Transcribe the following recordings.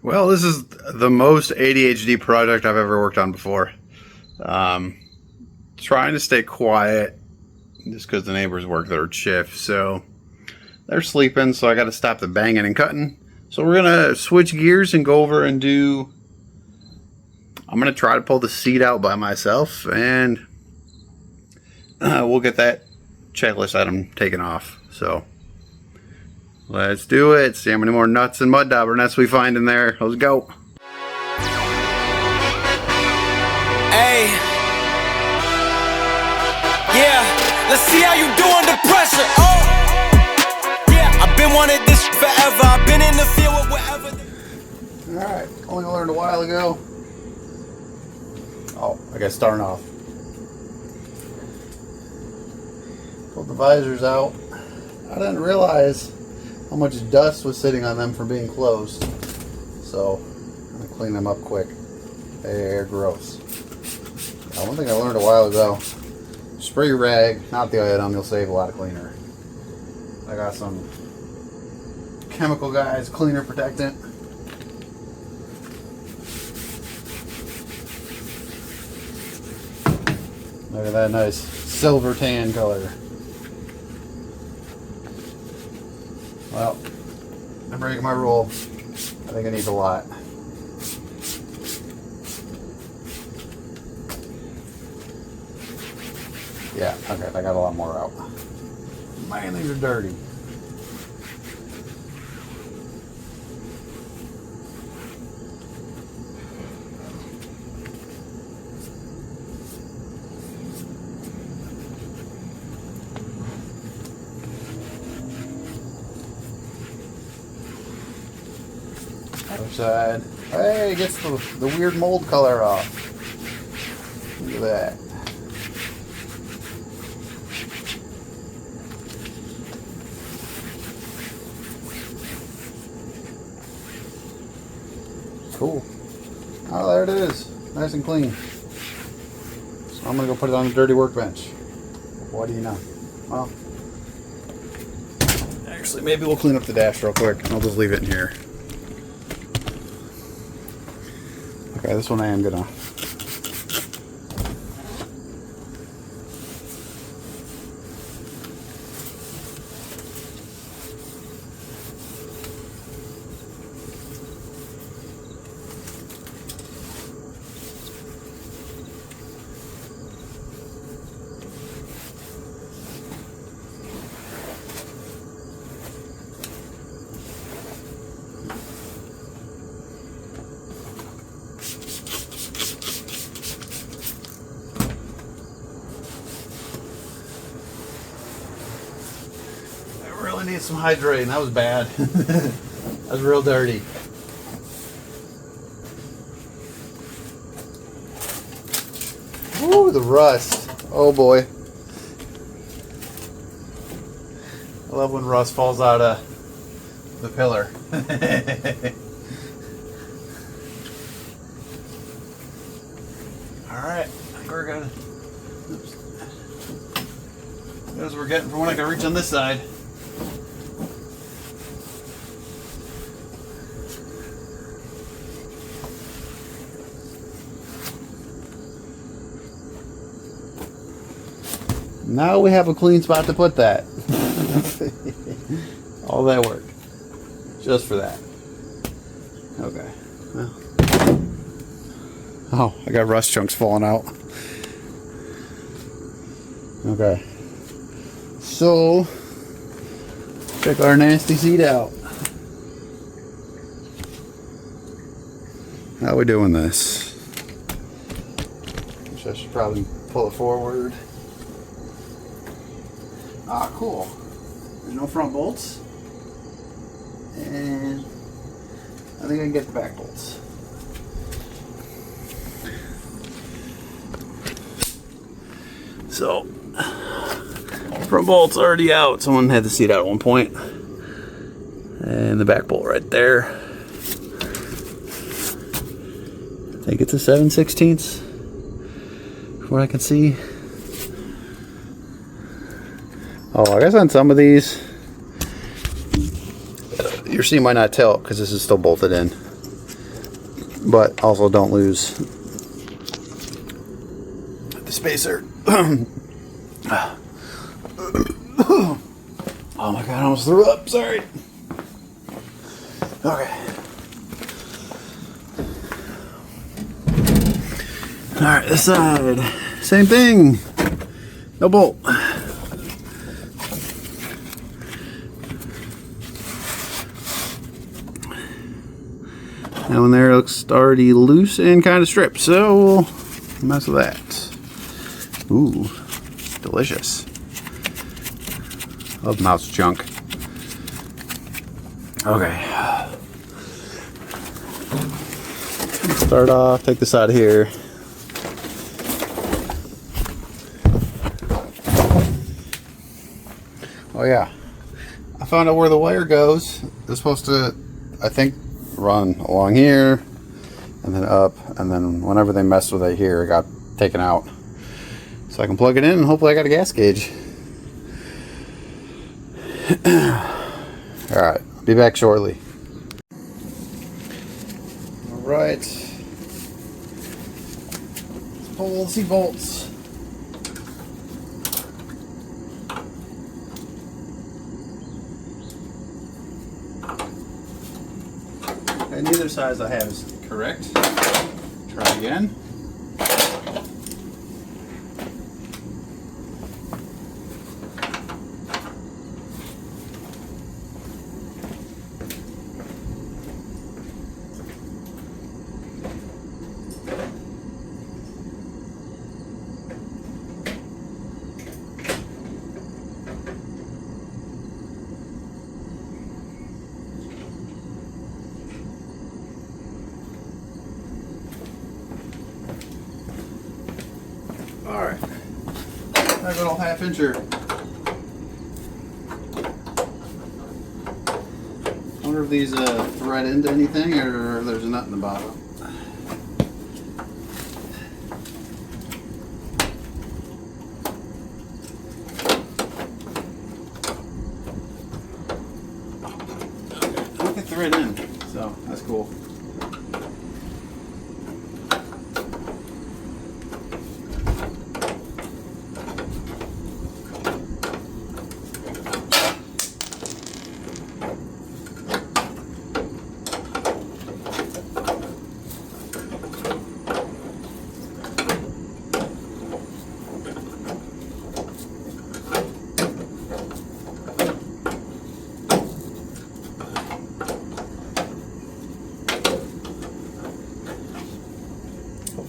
Well, this is the most ADHD project I've ever worked on before. Trying to stay quiet just because the neighbors work third shift, so they're sleeping, so I got to stop the banging and cutting. So we're gonna switch gears and go over and do. I'm gonna try to pull the seat out by myself, and we'll get that checklist item taken off. So let's do it. See how many more nuts and mud dauber nets we find in there. Let's go. Hey. Yeah, let's see how you do under pressure. Oh. Yeah, I've been wanting this forever. I've been in the field with whatever. Alright, only learned a while ago. Oh, I got starting off. Pulled the visors out. I didn't realize how much dust was sitting on them from being closed. So, I'm going to clean them up quick. They're gross. One thing I learned a while ago, spray rag, not the item, you'll save a lot of cleaner. I got some Chemical Guys cleaner protectant. Look at that nice silver tan color. Well, I'm breaking my rule. I think I need a lot. Yeah, okay, I got a lot more out. Man, these are dirty. Other side. Hey, it gets the weird mold color off. Look at that. Cool. Oh, there it is. Nice and clean. So I'm going to go put it on the dirty workbench. What do you know? Well, actually, maybe we'll clean up the dash real quick. I'll just leave it in here. Okay, this one I am gonna. Need some hydrating. That was bad. That was real dirty. Ooh, the rust. Oh boy. I love when rust falls out of the pillar. Alright, we're gonna. As we're getting from when I can reach on this side. Now we have a clean spot to put that. All that work. Just for that. Okay. Well. Oh, I got rust chunks falling out. Okay. So, check our nasty seat out. How are we doing this? I should probably pull it forward. Ah, cool. There's no front bolts. And I think I can get the back bolts. So, front bolt's already out. Someone had the seat out at one point. And the back bolt right there. I think it's a 7/16 from what I can see. Oh, I guess on some of these, your seat might not tilt because this is still bolted in. but also don't lose the spacer. Oh my god, I almost threw up, sorry. Okay. Alright, this side. Same thing. No bolt. That one there looks already loose and kind of stripped, so we'll mess with that. Ooh, delicious. Love mouse junk. Okay. Start off, take this out of here. Oh yeah, I found out where the wire goes. It's supposed to, I think, run along here and then up, and then whenever they messed with it here, it got taken out. So I can plug it in and hopefully I got a gas gauge. Alright, I'll be back shortly. Alright. Let's pull the bolts. And neither size I have is correct. Try again. Alright, that little 1/2 incher. I wonder if these thread into anything or if there's a nut in the bottom. I can thread in, so that's cool.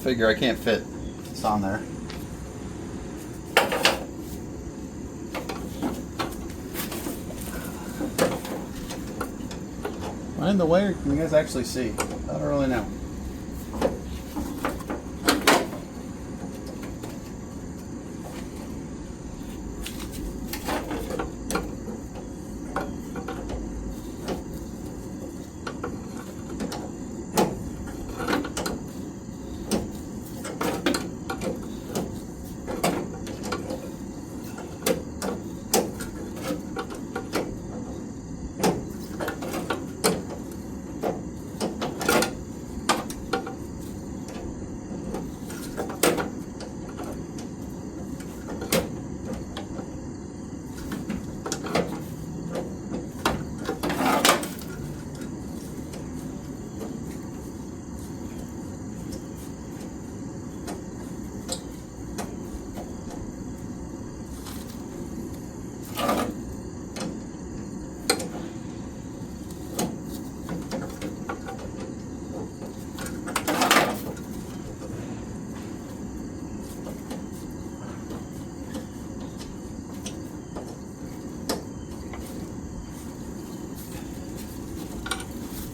Figure I can't fit this on there. Am I in the way, or can you guys actually see? I don't really know.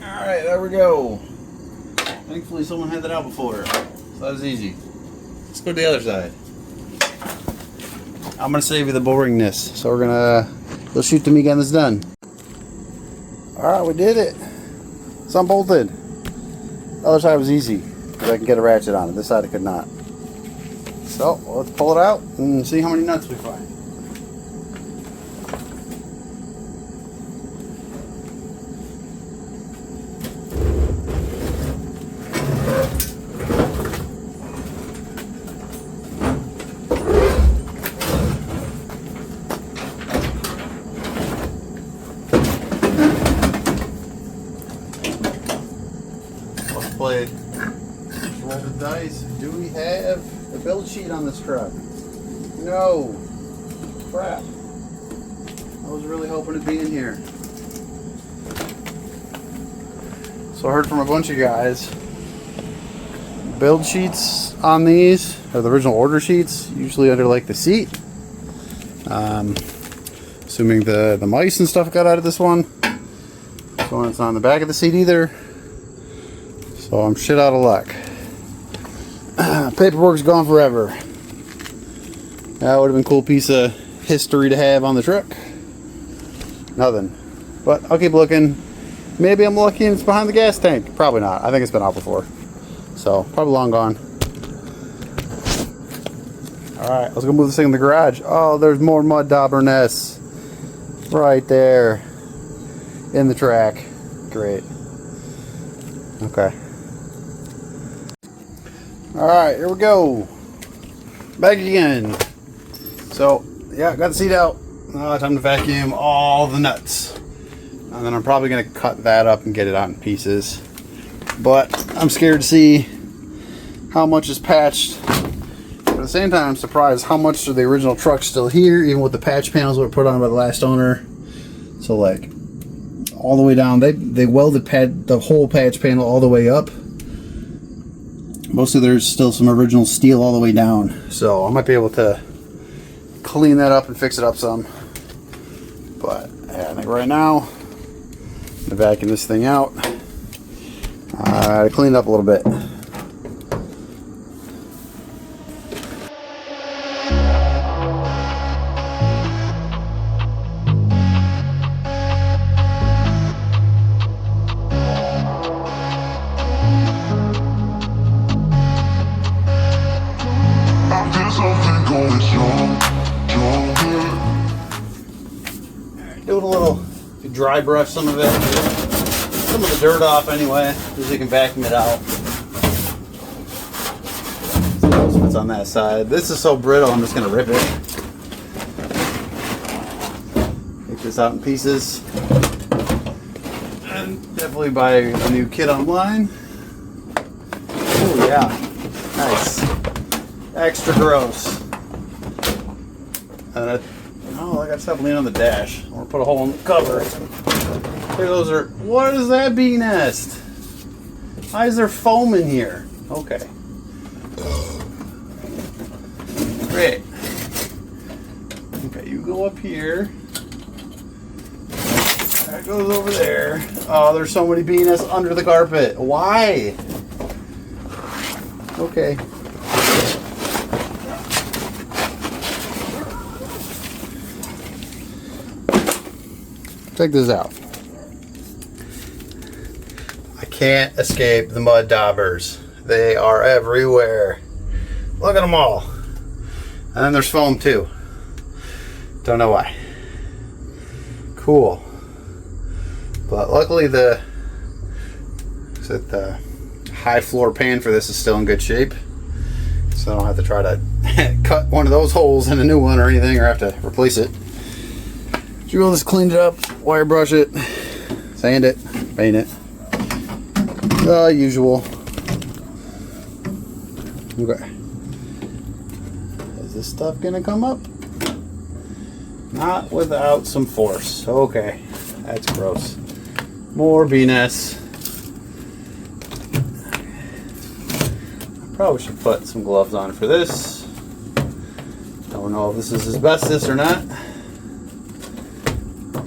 Alright, there we go. Thankfully someone had that out before, so that was easy. Let's go to the other side. I'm going to save you the boringness, so we're going to, you'll shoot to me again, it's done. Alright, we did it. It's unbolted. The other side was easy, because I can get a ratchet on it. This side I could not. So, let's pull it out and see how many nuts we find. played. Let's roll the dice. Do we have a build sheet on this truck? No. Crap. I was really hoping to be in here. So I heard from a bunch of guys. Build sheets on these are the original order sheets, usually under like the seat. Assuming the mice and stuff got out of this one. This one it's not on the back of the seat either. So I'm shit out of luck. Paperwork's gone forever. That would have been a cool piece of history to have on the truck. Nothing. But I'll keep looking. Maybe I'm lucky and it's behind the gas tank. Probably not. I think it's been out before. So probably long gone. Alright, let's go move this thing in the garage. Oh, there's more mud dauber nests. Right there. In the track. Great. Okay. Alright, here we go. Back again. So, yeah, got the seat out. Time to vacuum all the nuts. And then I'm probably going to cut that up and get it out in pieces. But I'm scared to see how much is patched. But at the same time, I'm surprised how much of the original truck's still here, even with the patch panels that were put on by the last owner. So, like, all the way down. They welded the whole patch panel all the way up. Mostly there's still some original steel all the way down. So I might be able to clean that up and fix it up some. But yeah, I think right now I'm gonna vacuum this thing out. Clean it up a little bit. Doing a little dry brush some of the dirt off anyway, so you can vacuum it out. So what's on that side? This is so brittle, I'm just gonna rip it. Take this out in pieces, and definitely buy a new kit online. Oh yeah, nice, extra gross. And oh, I got stuff laying on the dash. I'm gonna put a hole in the cover. Here, those are. What is that bee nest? Why is there foam in here? Okay. Great. Okay, you go up here. That goes over there. Oh, there's so many bee nests under the carpet. Why? Okay. Check this out. I can't escape the mud daubers. They are everywhere. Look at them all. And then there's foam too. Don't know why. Cool. But luckily the high floor pan for this is still in good shape. So I don't have to try to cut one of those holes in a new one or anything, or have to replace it. We'll just clean it up, wire brush it, sand it, paint it. The usual. Okay. Is this stuff gonna come up? Not without some force. Okay. That's gross. More bee nests. I probably should put some gloves on for this. Don't know if this is asbestos or not.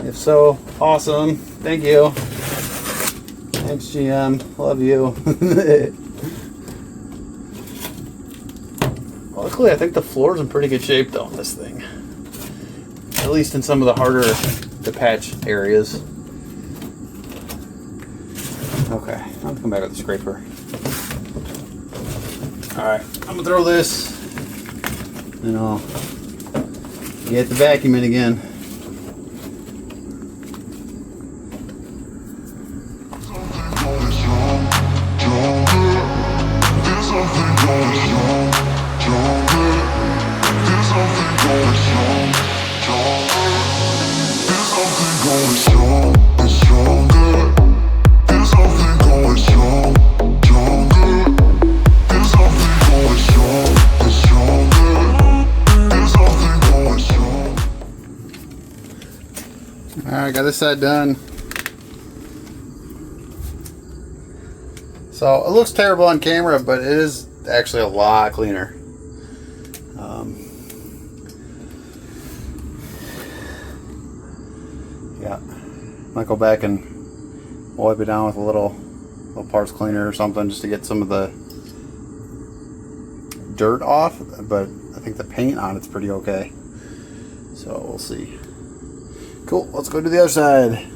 If so, awesome. Thank you. Thanks, GM. Love you. Luckily, I think the floor's in pretty good shape, though, on this thing. At least in some of the harder to patch areas. Okay, I'll come back with the scraper. Alright, I'm gonna throw this, and I'll get the vacuum in again. Strong, stronger. There's something going strong. Alright, got this side done. So it looks terrible on camera, but it is actually a lot cleaner. Yeah, might go back and wipe it down with a little parts cleaner or something just to get some of the dirt off, but I think the paint on it's pretty okay. So we'll see. Cool, let's go to the other side.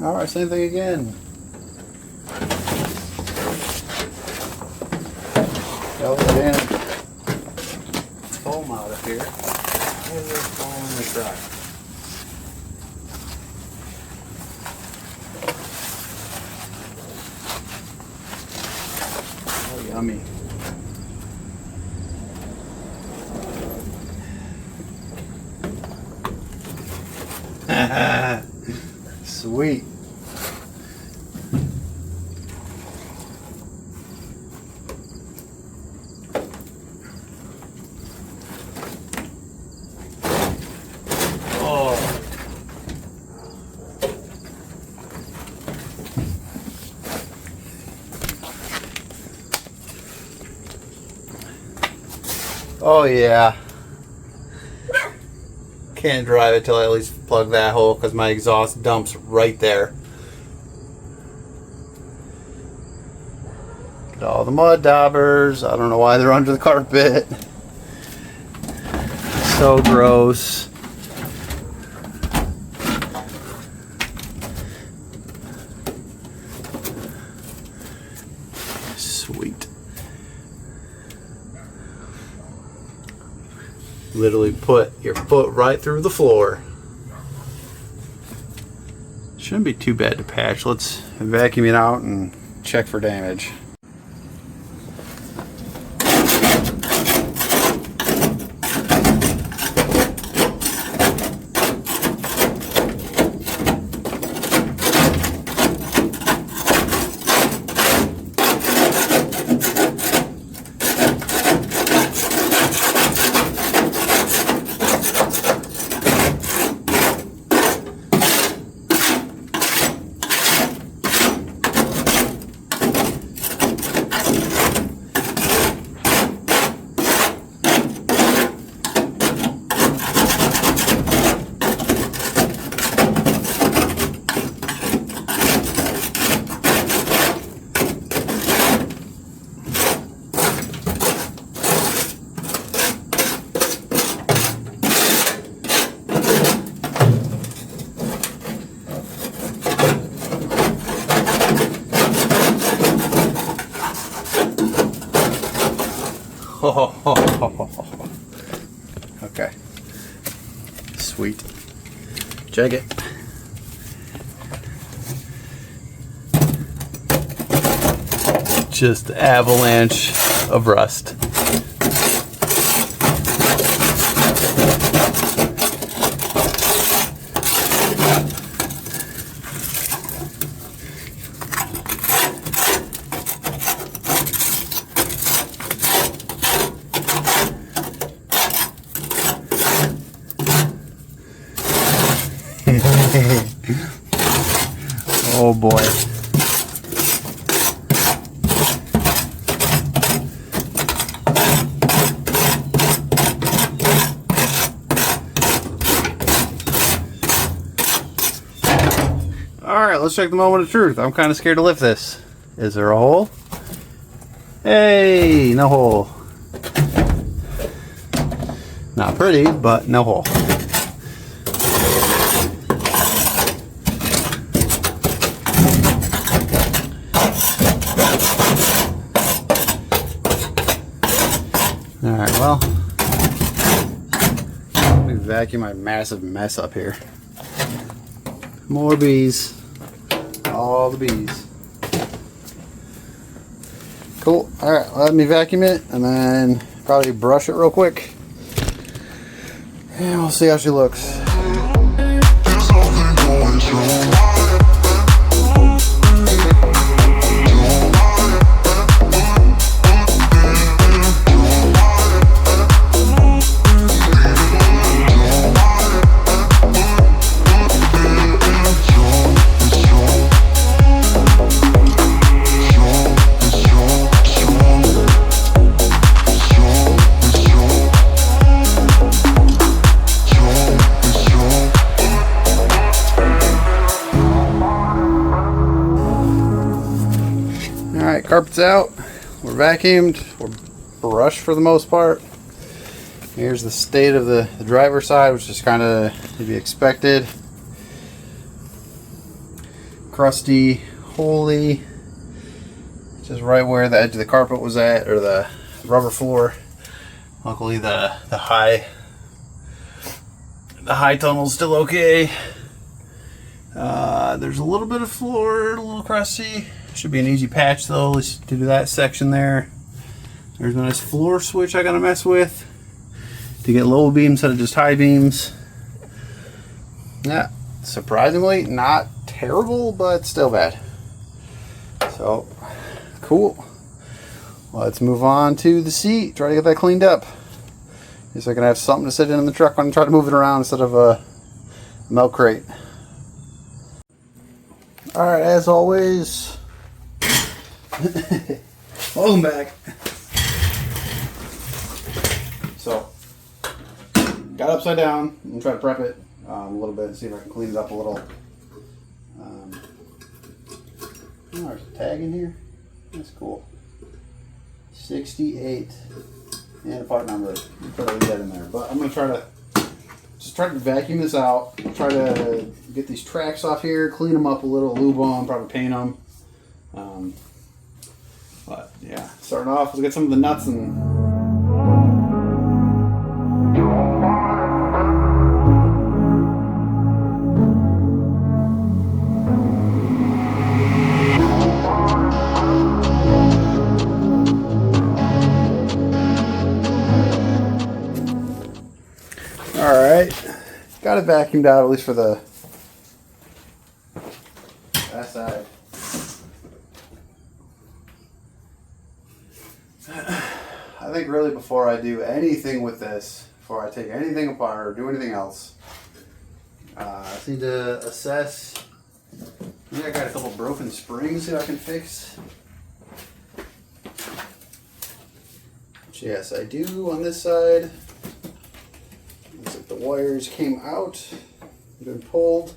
Alright, same thing again. Damn foam out of here. Why is there foam in the truck? Oh, yummy. Sweet. Oh yeah. Can't drive it till I at least plug that hole because my exhaust dumps right there. Get all the mud daubers. I don't know why they're under the carpet. So gross. Sweet. Literally put your foot right through the floor. Shouldn't be too bad to patch. Let's vacuum it out and check for damage. Okay. Sweet. Check it. Just avalanche of rust. Oh boy. Alright, let's check the moment of truth. I'm kind of scared to lift this. Is there a hole? Hey, no hole. Not pretty, but no hole. Alright, well, let me vacuum my massive mess up here. More bees. All the bees. Cool. Alright, let me vacuum it and then probably brush it real quick. And we'll see how she looks. Alright, carpet's out. We're vacuumed. We're brushed for the most part. Here's the state of the driver's side, which is kind of to be expected. Crusty, holy. Just right where the edge of the carpet was at, or the rubber floor. Luckily the high tunnel's still okay. There's a little bit of floor, a little crusty. Should be an easy patch though, at least to do that section there. There's a nice floor switch I gotta mess with to get low beams instead of just high beams. Yeah, surprisingly not terrible, but still bad. So, cool. Let's move on to the seat. Try to get that cleaned up. So I can have something to sit in the truck when I try to move it around instead of a milk crate. Alright, as always, welcome back. So, got upside down. I'm going to try to prep it a little bit and see if I can clean it up a little. Oh, there's a tag in here. That's cool. 68 and a part number. I'm try to leave that in there. But I'm going to try to vacuum this out. Try to get these tracks off here, clean them up a little, lube them, probably paint them. But yeah, starting off, let's get some of the nuts and. Alright, got it vacuumed out, at least for the that side. I think really before I do anything with this, before I take anything apart or do anything else, I just need to assess. I think I got a couple broken springs that I can fix. Which, yes, I do on this side. Looks like the wires came out, been pulled.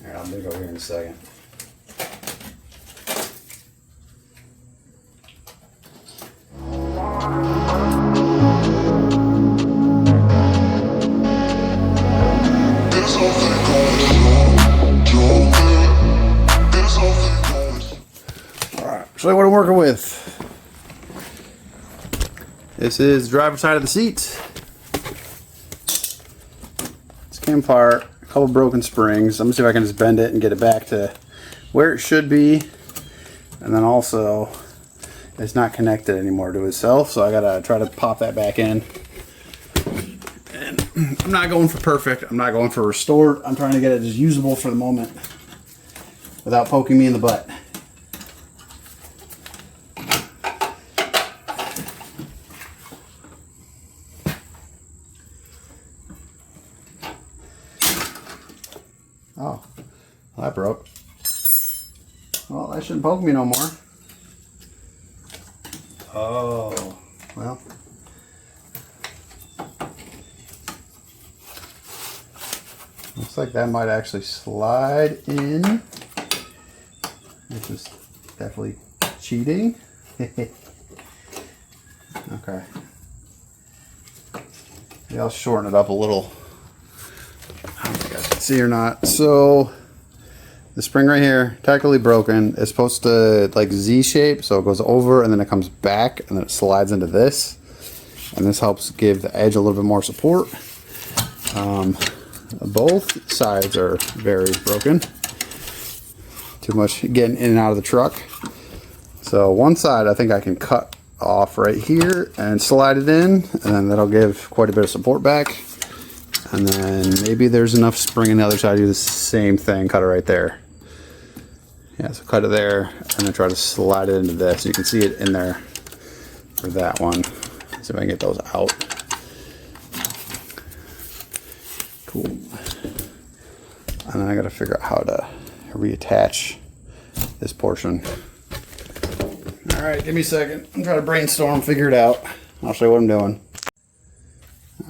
Alright, I'll move over here in a second. So what I'm working with. This is the driver's side of the seat. This came apart, a couple broken springs. I'm gonna see if I can just bend it and get it back to where it should be. And then also, it's not connected anymore to itself, so I gotta try to pop that back in. And I'm not going for perfect, I'm not going for restored. I'm trying to get it just usable for the moment without poking me in the butt. Oh, well, that broke. Well, that shouldn't poke me no more. Oh, well. Looks like that might actually slide in. This is definitely cheating. Okay. Maybe I'll shorten it up a little. I don't know if you guys can see or not. So the spring right here, technically broken. It's supposed to like Z shape, so it goes over and then it comes back and then it slides into this. And this helps give the edge a little bit more support. Both sides are very broken. Too much getting in and out of the truck. So one side I think I can cut off right here and slide it in, and then that'll give quite a bit of support back. And then maybe there's enough spring on the other side to do the same thing, cut it right there. Yeah, so cut it there and then try to slide it into this. You can see it in there for that one. Let's see if I can get those out. Cool. And then I gotta figure out how to reattach this portion. All Alright, give me a second. I'm trying to brainstorm, figure it out. I'll show you what I'm doing.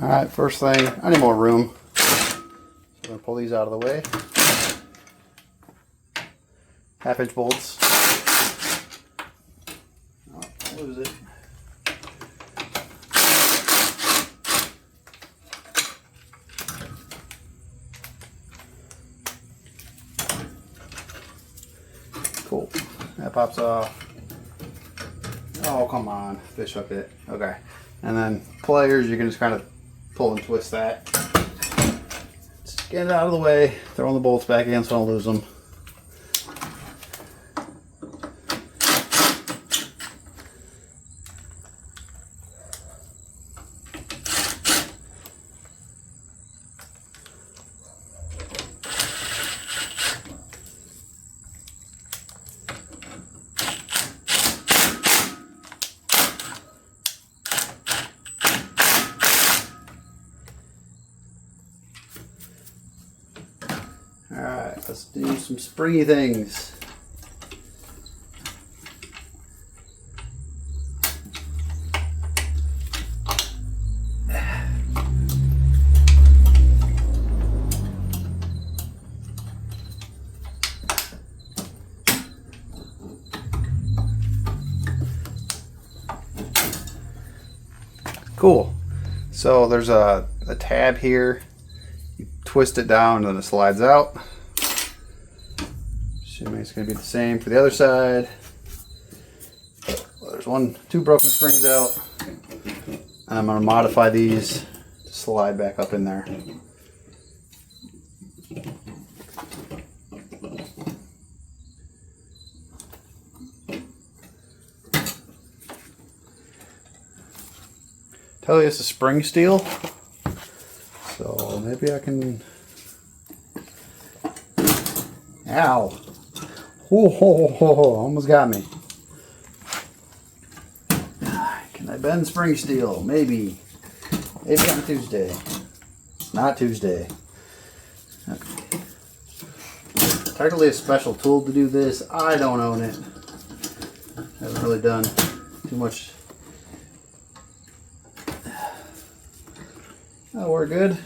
Alright, first thing, I need more room. So I'm going to pull these out of the way. 1/2-inch bolts. Oh, I'll lose it. Cool. That pops off. Oh, come on. Fish hook it. Okay. And then pliers, you can just kind of pull and twist that. Just get it out of the way. Throw the bolts back in so I don't lose them. Alright, let's do some springy things. Cool. So there's a tab here. You twist it down and then it slides out. Assuming it's going to be the same for the other side. Well, there's two broken springs out. And I'm going to modify these to slide back up in there. Tell you it's a spring steel. So maybe I can. Ow! Almost got me. Can I bend spring steel? Maybe. Maybe on Tuesday. It's not Tuesday. Okay. Technically a special tool to do this. I don't own it. Haven't really done too much. Oh, we're good.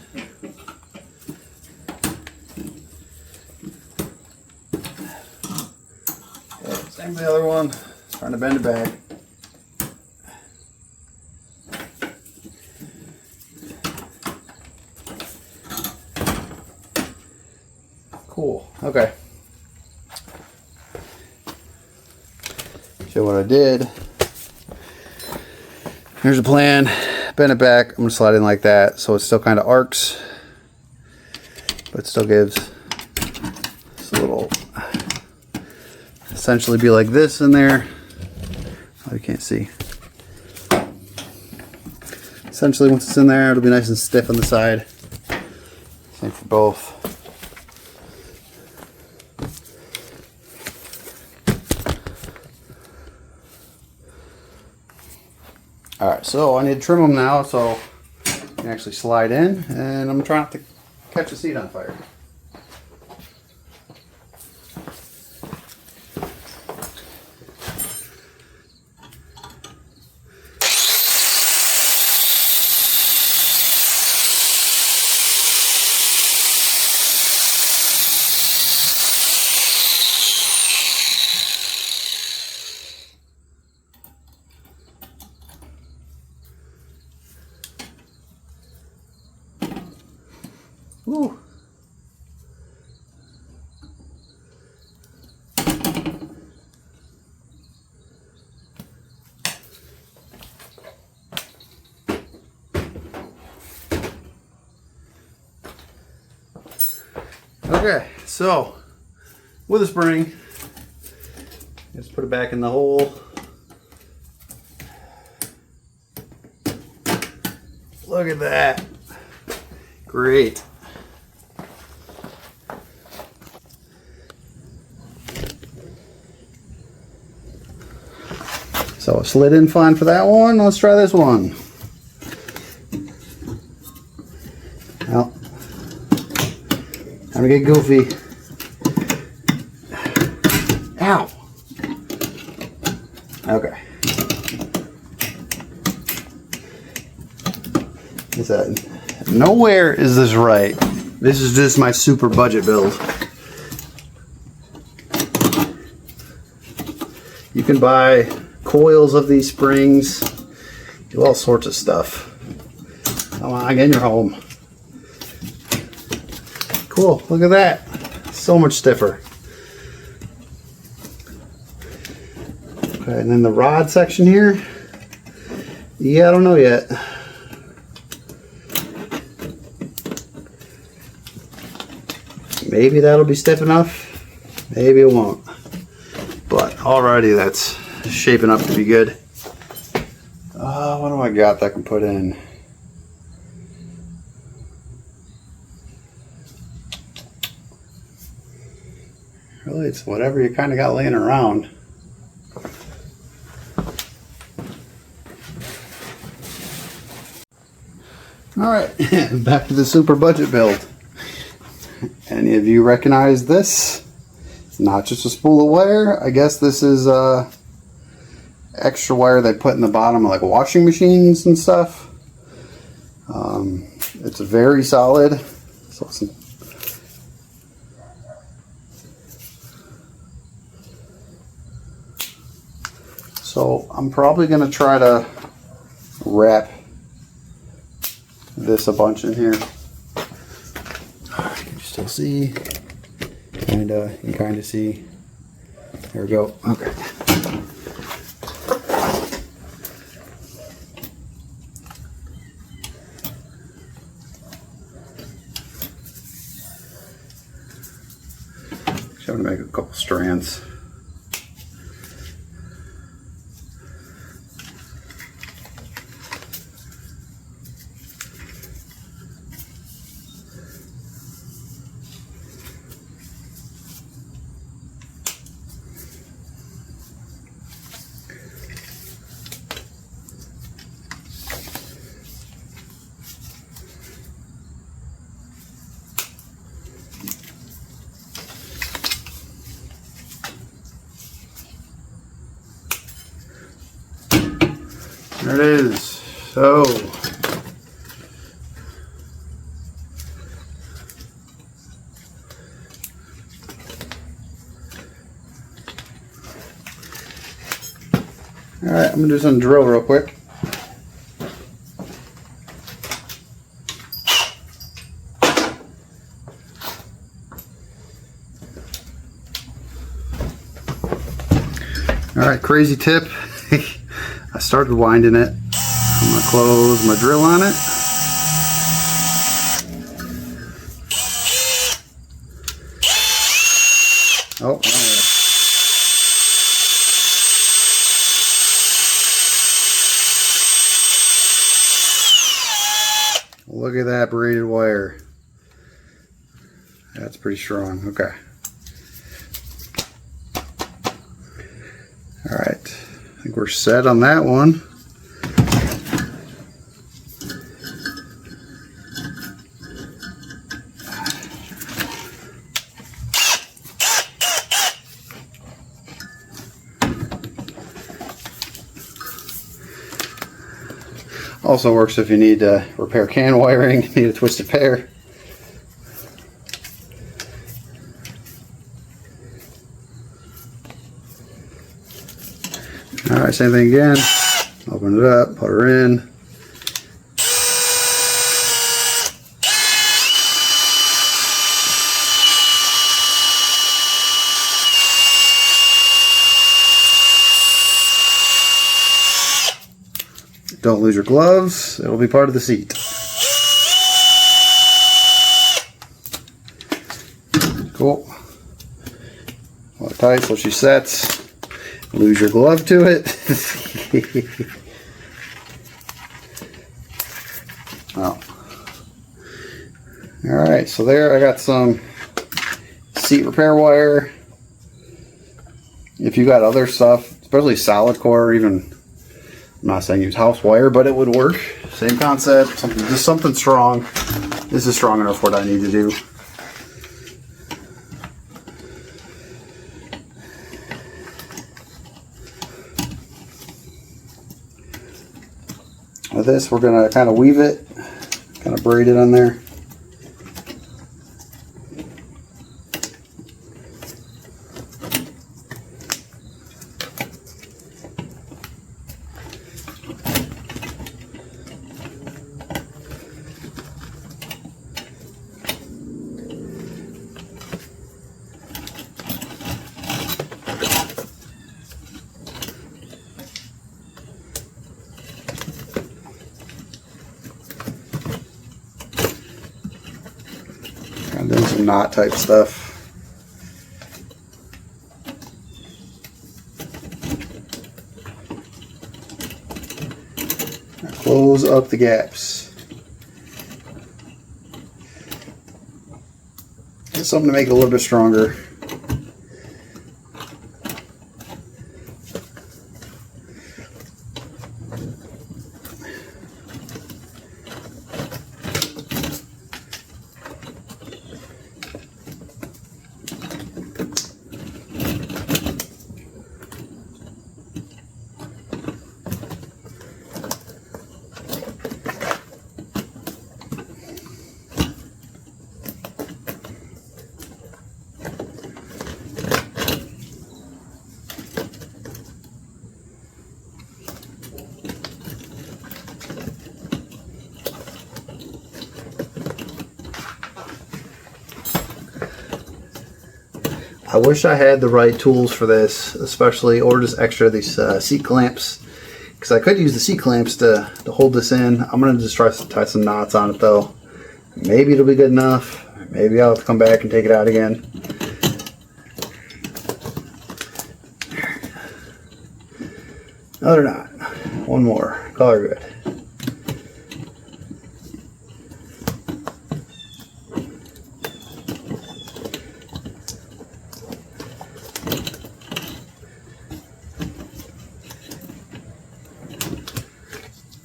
Okay, same with the other one. Trying to bend it back. Cool. Okay. So what I did. Here's a plan. Bend it back. I'm going to slide in like that so it still kind of arcs, but it still gives this little, essentially be like this in there. Oh, you can't see. Essentially once it's in there, it'll be nice and stiff on the side. Same for both. Alright, so I need to trim them now so I can actually slide in, and I'm trying not to catch the seat on fire. Woo. Okay, so with a spring, just put it back in the hole. Look at that. Great. So it slid in fine for that one. Let's try this one. Well, time to get goofy. Ow. Okay. Is that nowhere is this right? This is just my super budget build. You can buy coils of these springs, do all sorts of stuff. Come on, get in your home. Cool, look at that. So much stiffer. Okay, and then the rod section here. Yeah, I don't know yet. Maybe that'll be stiff enough. Maybe it won't. But already that's shaping up to be good. What do I got that I can put in? Really, it's whatever you kind of got laying around. Alright, back to the super budget build. Any of you recognize this? It's not just a spool of wire. I guess this is extra wire they put in the bottom of like washing machines and stuff. It's very solid. So I'm probably going to try to wrap this a bunch in here. Can you still see? You can kind of see. There we go. Okay. Just having to make a couple strands. There it is. So, alright, I'm going to do some drill real quick. Alright, crazy tip. I started winding it. I'm going to close my drill on it. Oh, look at that braided wire. That's pretty strong. Okay. All right. I think we're set on that one. Also works if you need to repair can wiring, need a twisted pair. Alright, same thing again. Open it up, put her in. Don't lose your gloves, it'll be part of the seat. Cool. Hold it tight so she sets. Lose your glove to it. Oh. Alright, so there I got some seat repair wire. If you got other stuff, especially solid core, even, I'm not saying use house wire, but it would work. Same concept, just something strong. This is strong enough for what I need to do. With this, we're going to kind of weave it, kind of braid it on there. Doing some knot type stuff. Now close up the gaps. Get something to make it a little bit stronger. I wish I had the right tools for this, especially, or just extra these seat clamps, because I could use the seat clamps to hold this in. I'm going to just try to tie some knots on it though. Maybe it'll be good enough. Maybe I'll have to come back and take it out again. No, they're not. One more. Color good.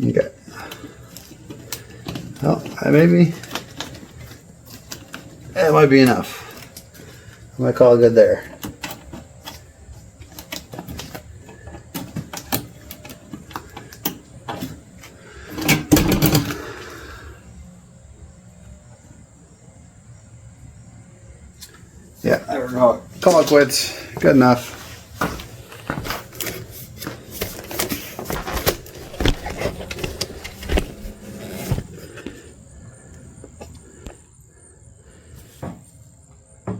Okay. Well, maybe that might be enough. I might call it good there. Yeah, there we go. Call it quits. Good enough.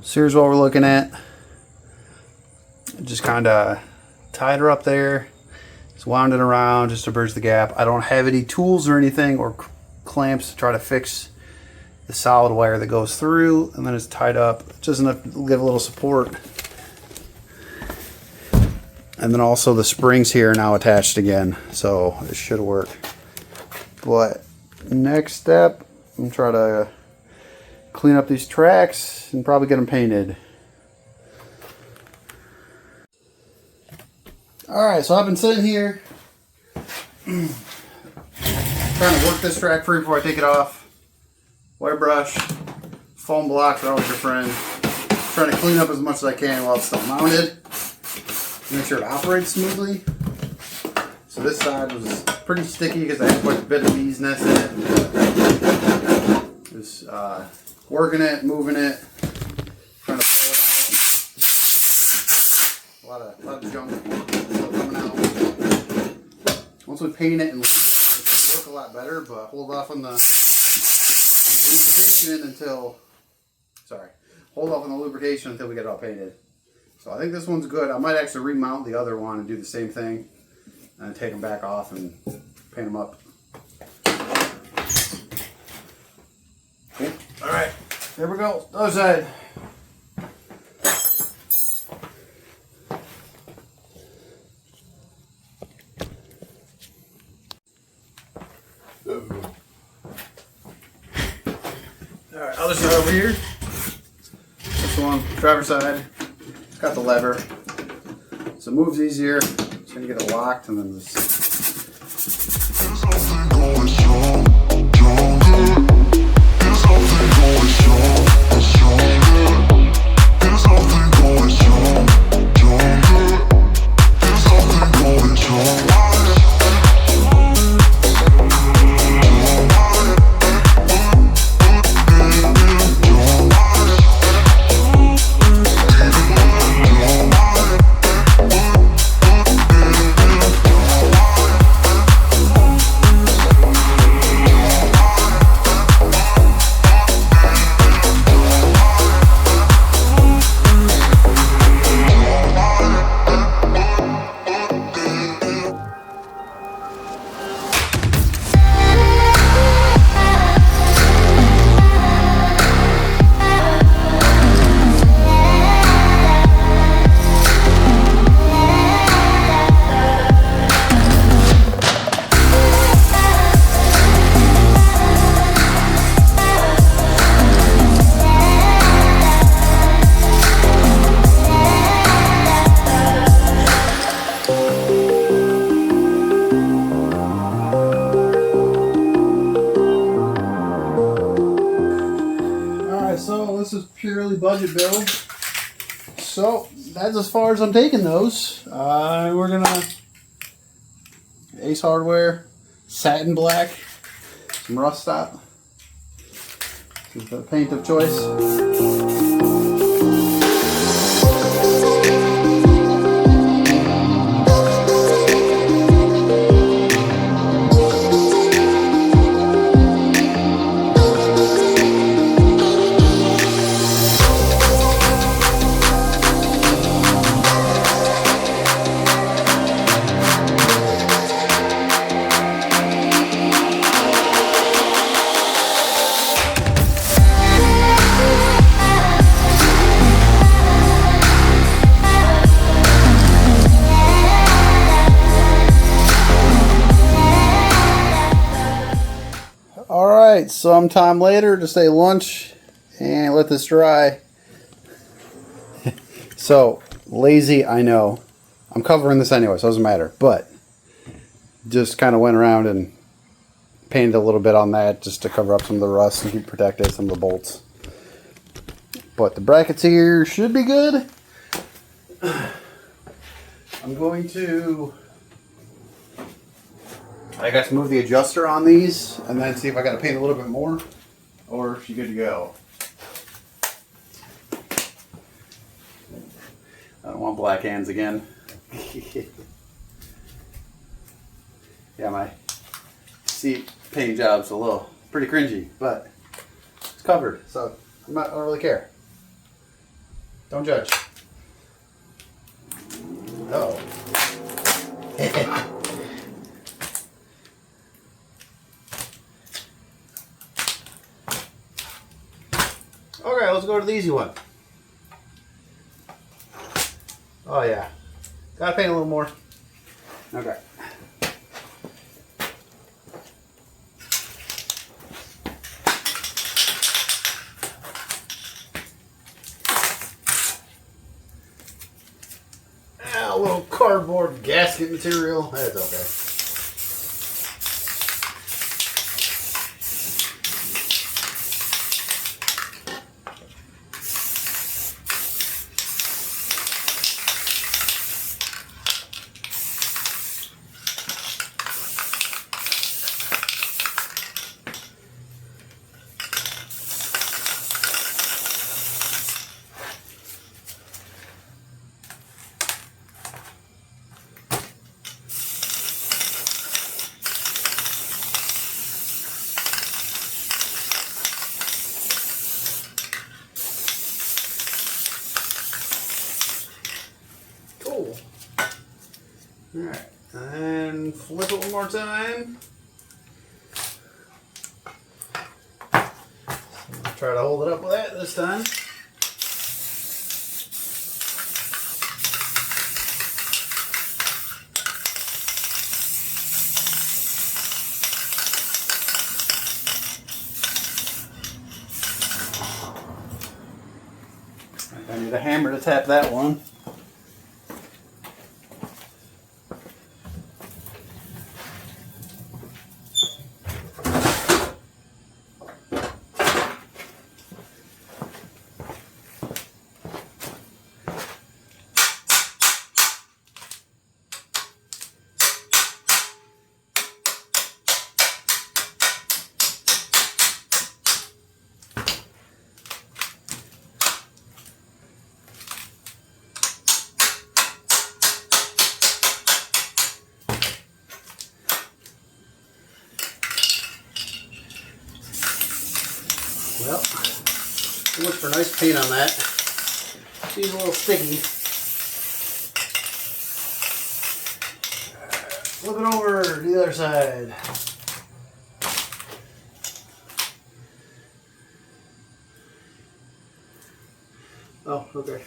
So here's what we're looking at. Just kind of tied her up there. Just wound it around just to bridge the gap. I don't have any tools or anything or clamps to try to fix the solid wire that goes through, and then it's tied up just enough to give a little support. And then also the springs here are now attached again, so it should work. But next step, I'm gonna try to clean up these tracks and probably get them painted. Alright, so I've been sitting here trying to work this track free before I take it off. Wire brush, foam blocks are always your friend. Trying to clean up as much as I can while it's still mounted. Make sure it operates smoothly. So this side was pretty sticky because I had quite a bit of bee's nest in it. Just working it, moving it, trying to pull it out. A lot of junk still coming out. Once we paint it and leave it, it's going to look a lot better, but hold off on the lubrication until, hold off on the lubrication until we get it all painted. So I think this one's good. I might actually remount the other one and do the same thing and take them back off and paint them up. Okay. All right, there we go. Other side. All right, other side over here. This one, driver's side. It's got the lever, so it moves easier. Just gonna get it locked and then just. purely budget build. So that's as far as I'm taking those. We're gonna Ace Hardware, satin black, some rust stop, the paint of choice. Alright, sometime later, just ate lunch and let this dry. So, lazy, I know. I'm covering this anyway, so it doesn't matter. But, just kind of went around and painted a little bit on that just to cover up some of the rust and keep protected, some of the bolts. But the brackets here should be good. I'm going to, I guess, move the adjuster on these and then see if I got to paint a little bit more or if she's good to go. I don't want black hands again. Yeah, my seat paint job's a little pretty cringy, but it's covered, so I don't really care. Don't judge. Uh-oh. Okay, let's go to the easy one. Oh yeah. Gotta paint a little more. Okay. A little cardboard gasket material. That's okay. Cool. Alright, and flip it one more time. So try to hold it up with that this time. I need a hammer to tap that one. Well, look for nice paint on that. She's a little sticky. Flip it over to the other side. Oh, okay.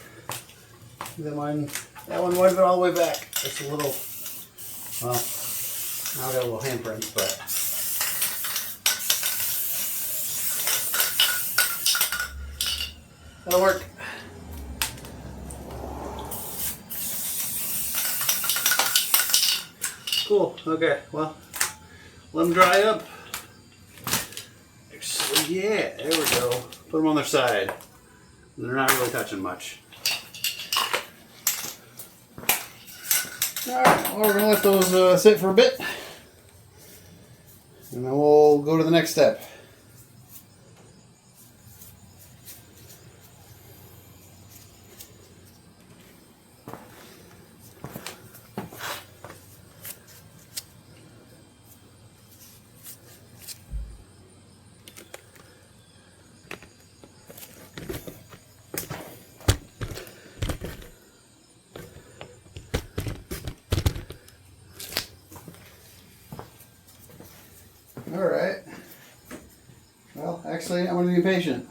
That one might have been all the way back. It's a little, well, now I got a little handprint, but. That'll work. Cool. Okay. Well, let them dry up. Actually, yeah. There we go. Put them on their side. They're not really touching much. Alright, well, we're going to let those sit for a bit. And then we'll go to the next step. Alright. Well, actually, I'm going to be patient.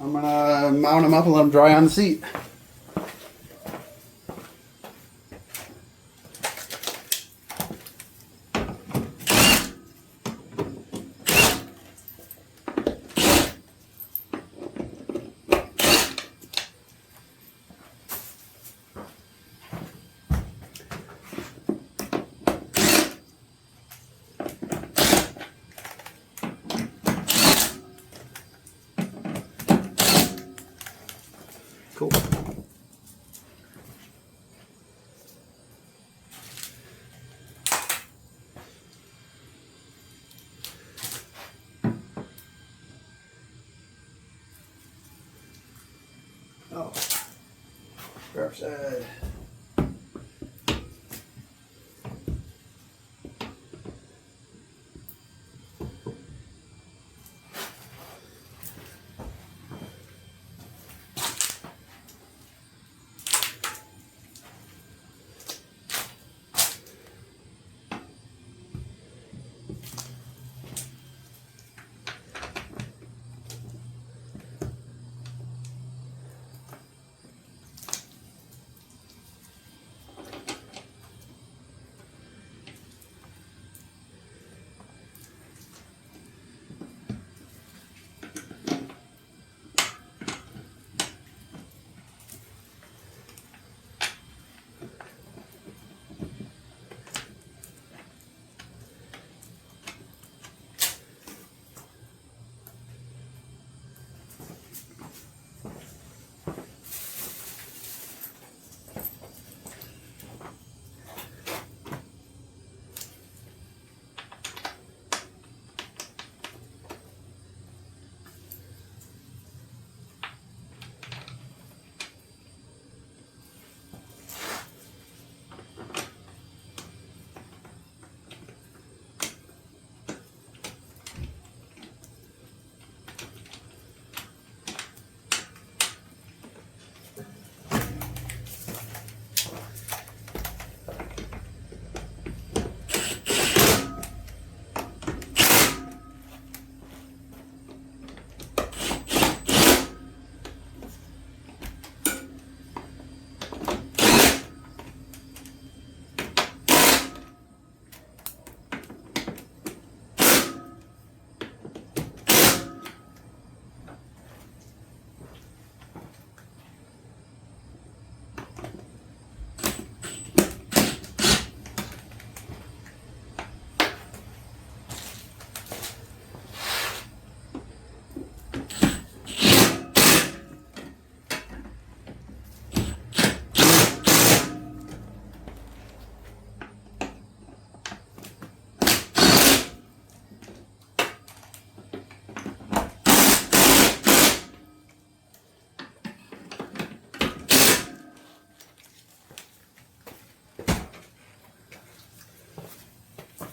I'm going to mount them up and let them dry on the seat. Cool. Oh, driver's side.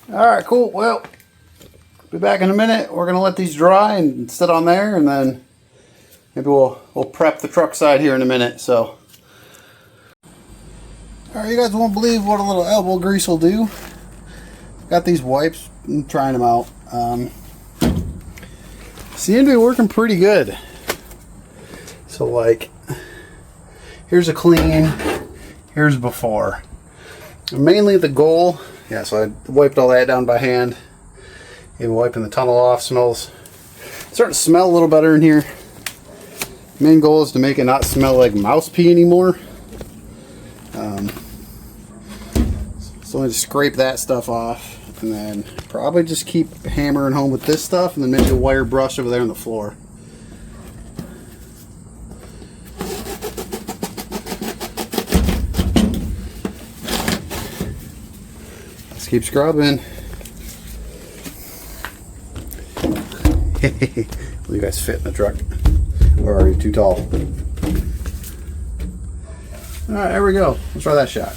Alright, cool. Well, be back in a minute. We're going to let these dry and sit on there, and then maybe we'll prep the truck side here in a minute. So, alright, you guys won't believe what a little elbow grease will do. Got these wipes and trying them out. Seem to be working pretty good. So, like, here's a clean, here's before. Mainly the goal. Yeah, so I wiped all that down by hand. Even wiping the tunnel off. Smells starting to smell a little better in here. Main goal is to make it not smell like mouse pee anymore. So I just scrape that stuff off, and then probably just keep hammering home with this stuff, and then maybe a wire brush over there on the floor. Let's keep scrubbing. Will you guys fit in the truck? Or are you too tall? Alright, there we go. Let's try that shot.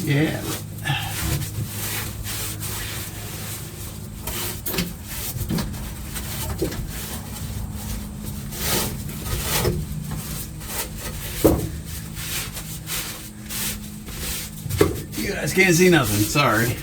Yeah. You guys can't see nothing, sorry.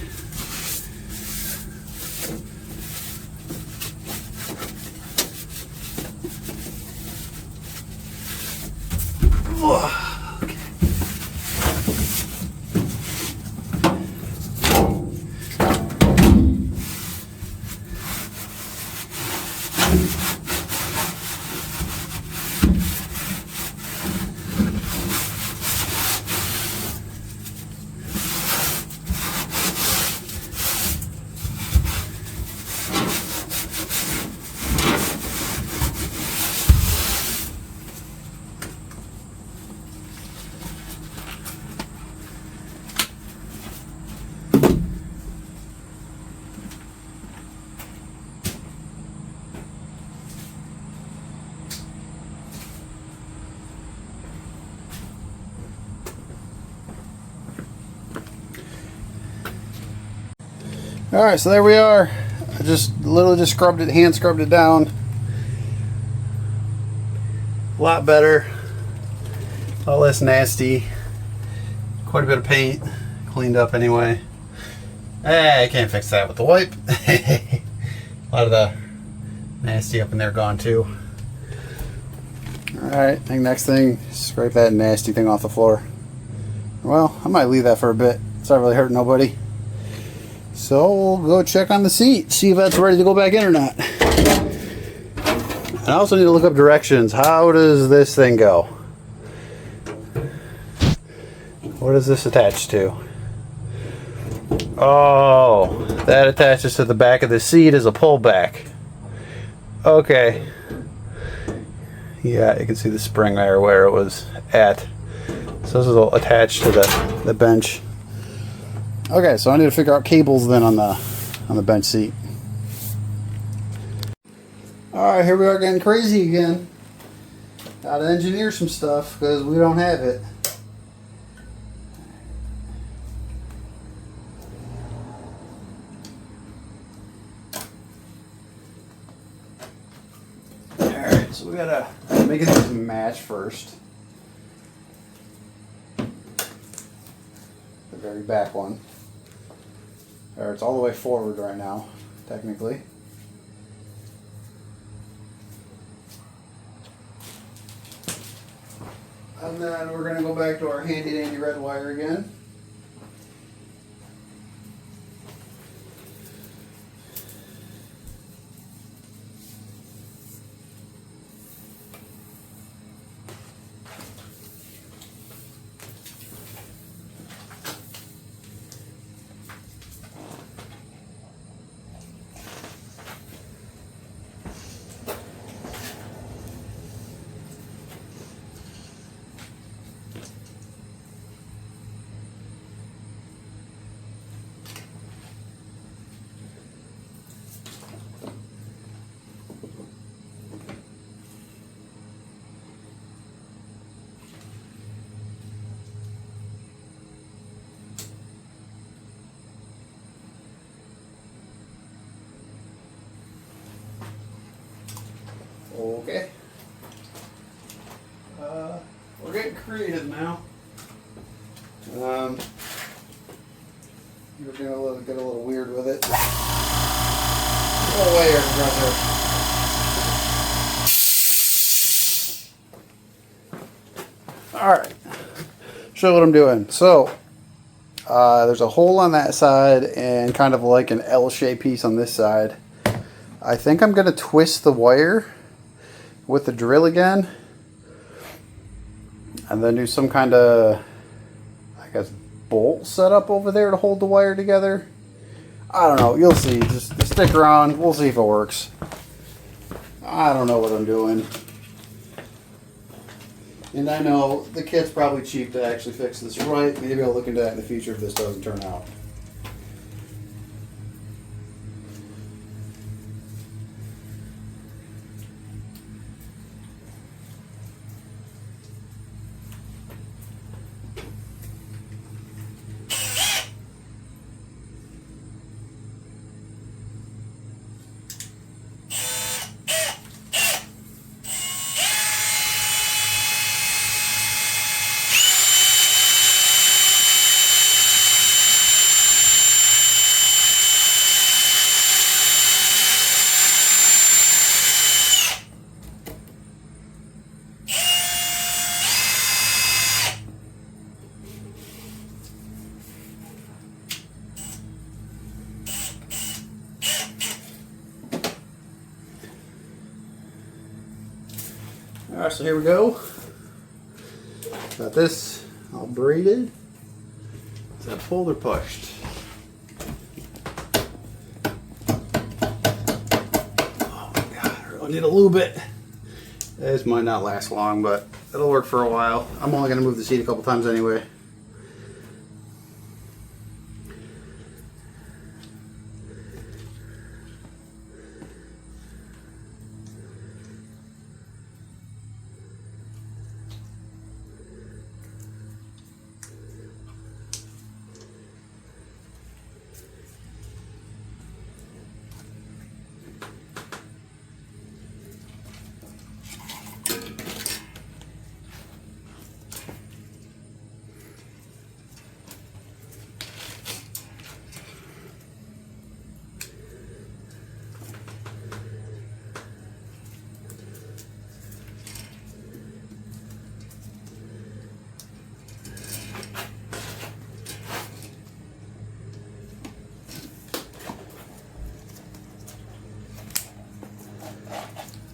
Alright, so there we are. I just literally just scrubbed it, hand scrubbed it down. A lot better. A lot less nasty. Quite a bit of paint. Cleaned up anyway. I can't fix that with the wipe. A lot of the nasty up in there gone too. Alright, I think next thing, scrape that nasty thing off the floor. Well, I might leave that for a bit. It's not really hurting nobody. So we'll go check on the seat, see if that's ready to go back in or not. I also need to look up directions. How does this thing go? What is this attached to? Oh, that attaches to the back of the seat as a pullback. Okay. Yeah, you can see the spring there where it was at. So this is all attached to the bench. Okay, so I need to figure out cables then on the bench seat. Alright, here we are getting crazy again. Gotta engineer some stuff because we don't have it. Alright, so we gotta make it match first. The very back one. Or it's all the way forward right now, technically. And then we're going to go back to our handy dandy red wire again. Okay. We're getting creative now. We're gonna get a little weird with it. Oh, wait, brother. Alright. Show what I'm doing. So, there's a hole on that side and kind of like an L-shaped piece on this side. I think I'm going to twist the wire with the drill again and then do some kind of, I guess, bolt setup over there to hold the wire together. I don't know, you'll see. Just stick around, we'll see if it works. I don't know what I'm doing, and I know the kit's probably cheap to actually fix this right. Maybe I'll look into that in the future if this doesn't turn out. Alright, so here we go. Got this all braided. Is that pulled or pushed? Oh my god, I really need to lube it. This might not last long, but it'll work for a while. I'm only going to move the seat a couple times anyway.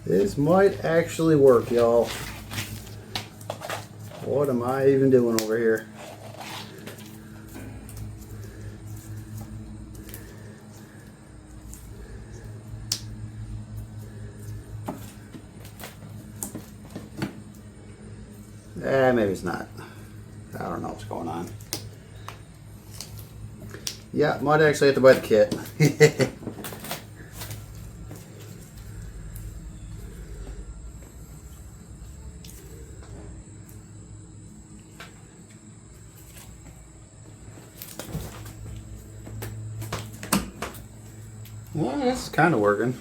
This might actually work, y'all. What am I even doing over here? Maybe it's not. I don't know what's going on. Yeah, might actually have to buy the kit. Well, it's kind of working.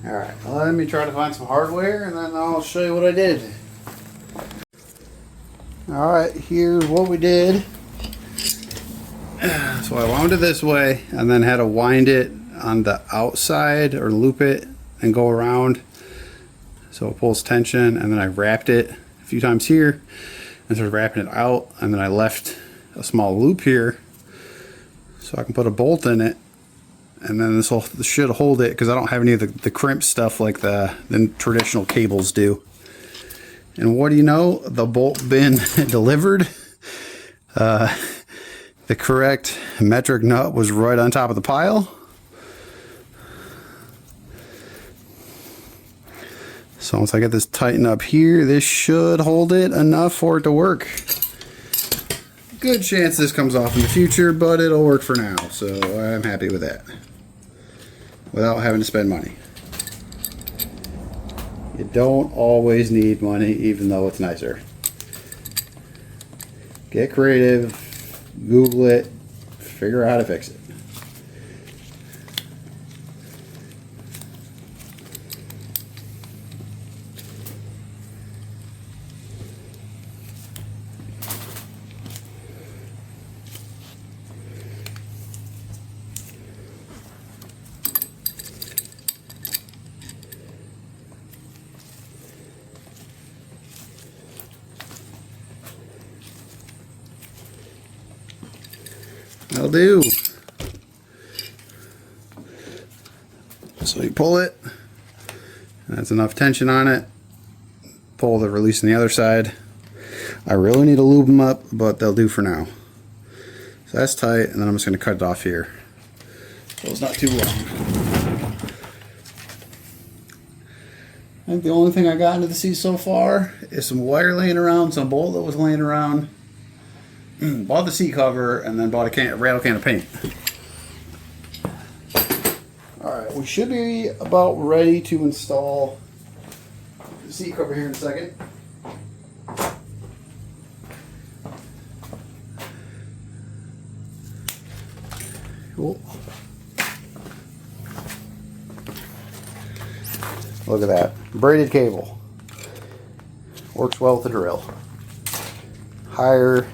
Alright, let me try to find some hardware and then I'll show you what I did. Alright, here's what we did. So I wound it this way and then had to wind it on the outside or loop it and go around so it pulls tension, and then I wrapped it a few times here and started wrapping it out, and then I left a small loop here so I can put a bolt in it, and then this should hold it because I don't have any of the crimp stuff like the traditional cables do. And what do you know, the bolt bin delivered. The correct metric nut was right on top of the pile. So once I get this tightened up here, this should hold it enough for it to work. Good chance this comes off in the future, but it'll work for now. So I'm happy with that. Without having to spend money. You don't always need money, even though it's nicer. Get creative. Google it, figure out how to fix it. That'll do. So you pull it, that's enough tension on it. Pull the release on the other side. I really need to lube them up, but they'll do for now. So that's tight, and then I'm just going to cut it off here. So it's not too long. I think the only thing I got into the seat so far is some wire laying around, some bolt that was laying around. Bought the seat cover and then bought a rattle can of paint. Alright, we should be about ready to install the seat cover here in a second. Cool. Look at that. Braided cable. Works well with the drill. Higher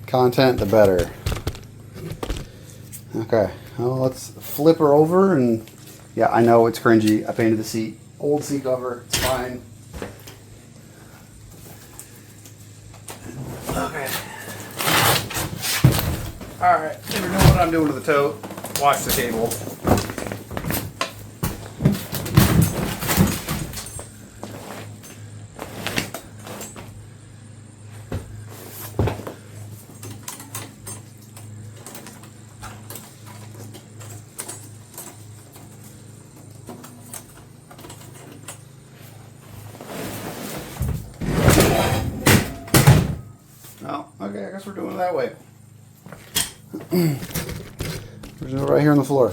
content, the better. Okay, well, let's flip her over, and yeah, I know it's cringy. I painted the seat. Old seat cover, it's fine. Okay. Alright, if you know what I'm doing to the tote, watch the cable. Okay, I guess we're doing it that way. There's no right here on the floor.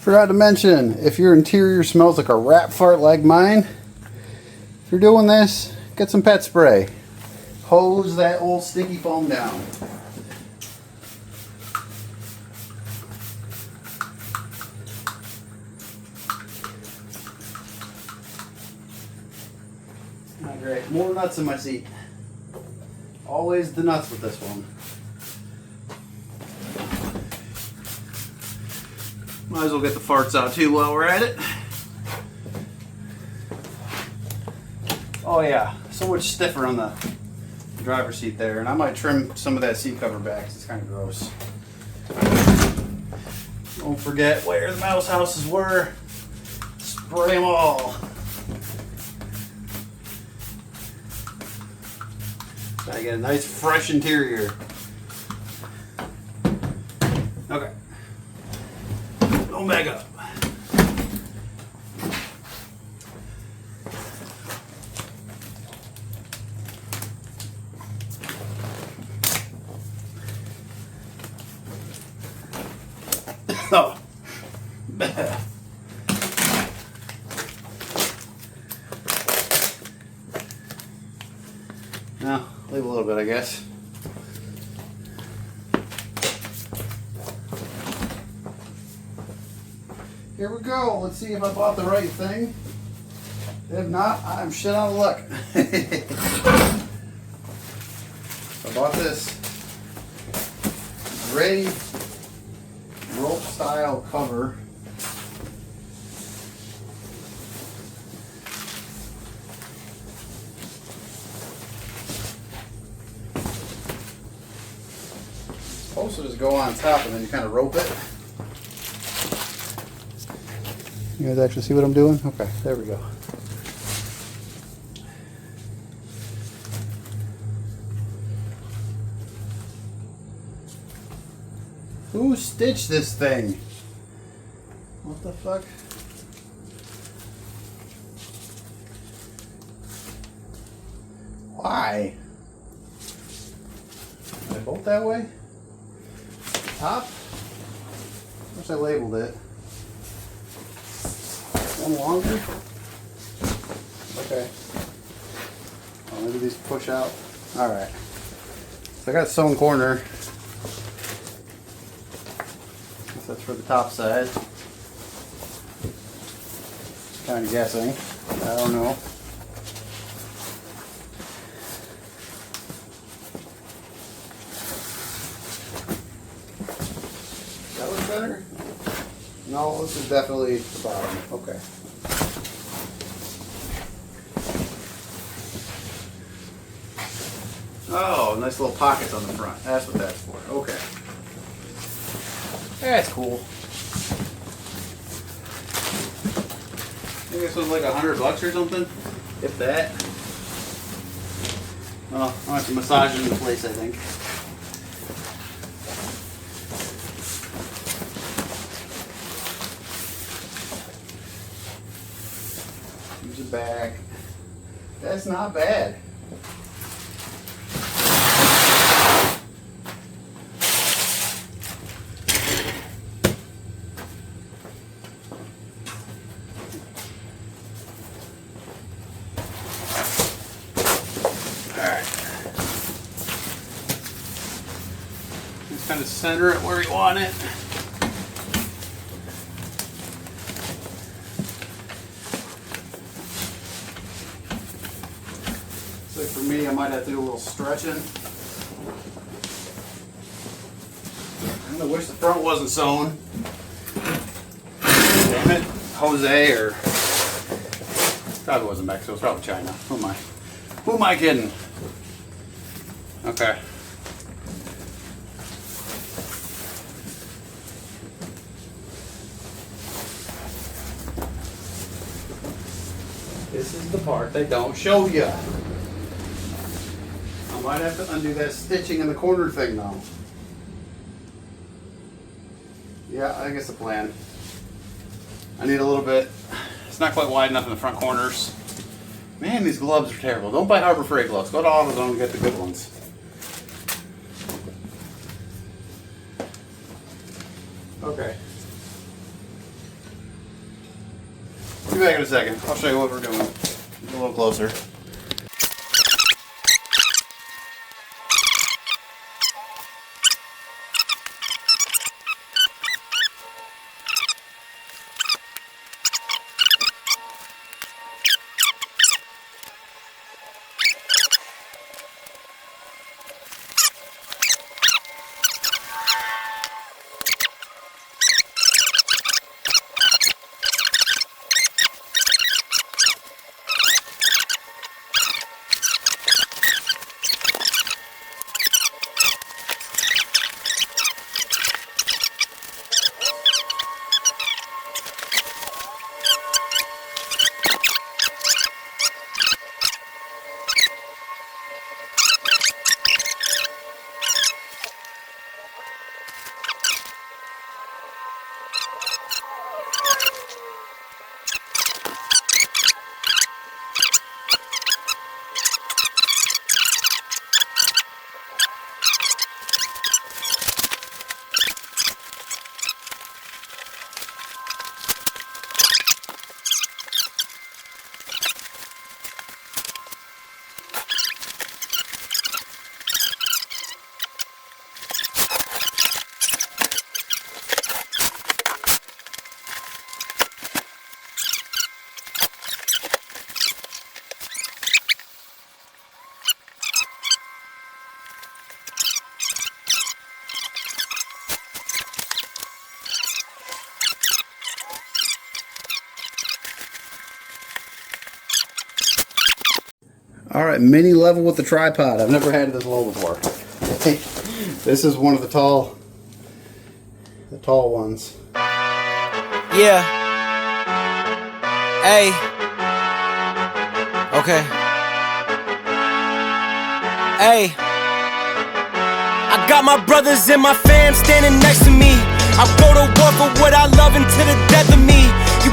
Forgot to mention, if your interior smells like a rat fart like mine, if you're doing this, get some pet spray. Hose that old sticky foam down. Not great. More nuts in my seat. Always the nuts with this one. Might as well get the farts out too while we're at it. Oh yeah, so much stiffer on the driver's seat there, and I might trim some of that seat cover back. It's kind of gross. Don't forget where the mouse houses were. Spray them all. Gotta get a nice fresh interior. Okay. Going back up. Oh. Now, leave a little bit, I guess. Here we go. Let's see if I bought the right thing. If not, I'm shit out of luck. I bought this gray rope style cover. Supposed to just go on top and then you kind of rope it. You guys actually see what I'm doing? Okay, there we go. Who stitched this thing? What the fuck? Why? Did I bolt that way? Top? Wish I labeled it. One longer? Okay. Oh, maybe these push out. Alright. So I got a sewn corner. Guess that's for the top side. Kind of guessing. I don't know. That looks better? No, this is definitely the bottom. Okay. Oh, nice little pockets on the front. That's what that's for. Okay. That's cool. I think this was like $100 or something. If that. Oh, I have to massage it into place, I think. Use it back. That's not bad. Kind of center it where you want it. So for me, I might have to do a little stretching. I kinda wish the front wasn't sewn. Damn it, Jose, or probably wasn't Mexico. It was probably China. Who am I? Who am I kidding? Okay. This is the part they don't show you. I might have to undo that stitching in the corner thing though. Yeah, I think it's the plan. I need a little bit. It's not quite wide enough in the front corners. Man, these gloves are terrible. Don't buy Harbor Freight gloves. Go to AutoZone and get the good ones. Okay. Be back in a second. I'll show you what we're doing. Get a little closer. All right, mini level with the tripod. I've never had this low before. This is one of the tall ones. Yeah. Hey. Okay. Hey. I got my brothers and my fam standing next to me. I go to war for what I love until the death of me. You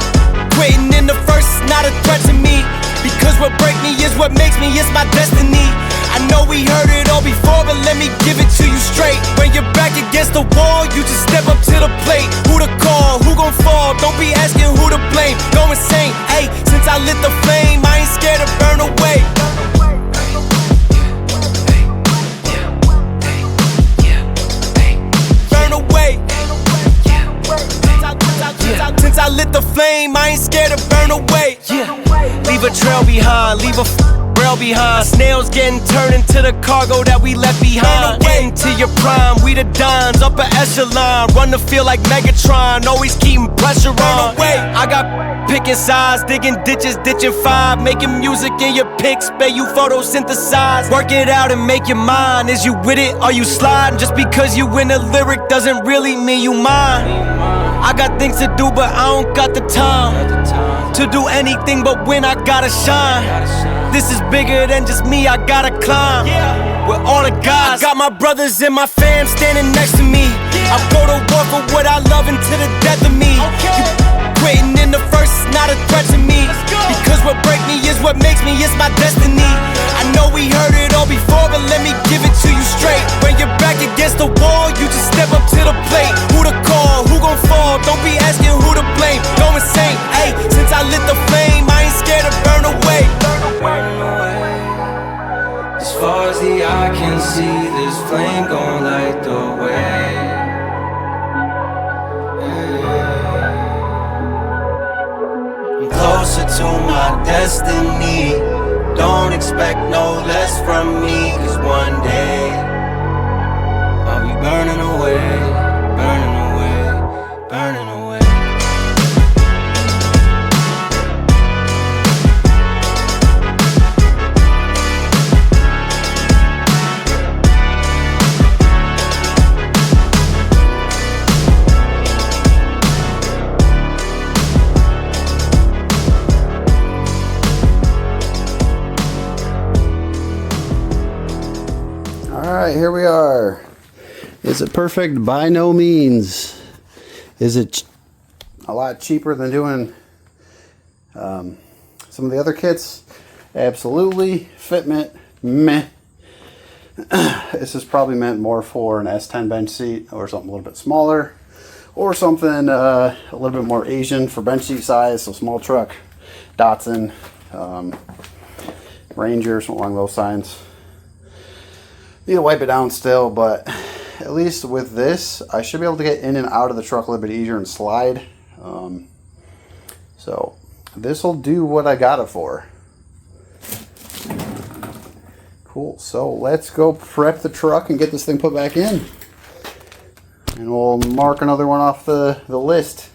quitting in the first is not a threat to me. Because what break me is what makes me, it's my destiny. I know we heard it all before, but let me give it to you straight. When you're back against the wall, you just step up to the plate. Who to call, who gon' fall, don't be asking who to blame. Go insane, ayy, since I lit the flame, I ain't scared to burn away. Burn away. Since I lit the flame, I ain't scared to burn away. Leave a trail behind, leave a rail behind. Snails getting turned into the cargo that we left behind. Getting to your prime, we the dimes, upper echelon. Run the field like Megatron, always keeping pressure on. I got picking sides, digging ditches, ditching five. Making music in your pics, bet you photosynthesize. Work it out and make your mind. Is you with it, are you sliding? Just because you in a lyric doesn't really mean you mine. I got things to do, but I don't got the time to do anything but when I gotta shine. This is bigger than just me, I gotta climb with all the guys. I got my brothers and my fam standing next to me. I go to war for what I love until the death of me. You quitting in the first is not a threat to me. Because what break me is what makes me, it's my destiny. I know we heard it all before, but let me give it to you straight. When you're back against the wall, you just step up to the plate. Who to call, who gon' fall, don't be asking who to blame. Go insane, ayy, since I lit the flame, I ain't scared to burn away. As far as the eye can see, this flame gon' light the way. I'm closer to my destiny. Don't expect no less from me, cause one day I'll be burning away, burning away, burning away. Alright, here we are. Is it perfect? By no means. Is it a lot cheaper than doing some of the other kits? Absolutely. Fitment, meh. This is probably meant more for an S10 bench seat or something a little bit smaller, or something a little bit more Asian for bench seat size, so small truck. Datsun, Ranger, something along those lines. Need to wipe it down still, but at least with this, I should be able to get in and out of the truck a little bit easier and slide. So this will do what I got it for. Cool, so let's go prep the truck and get this thing put back in. And we'll mark another one off the list.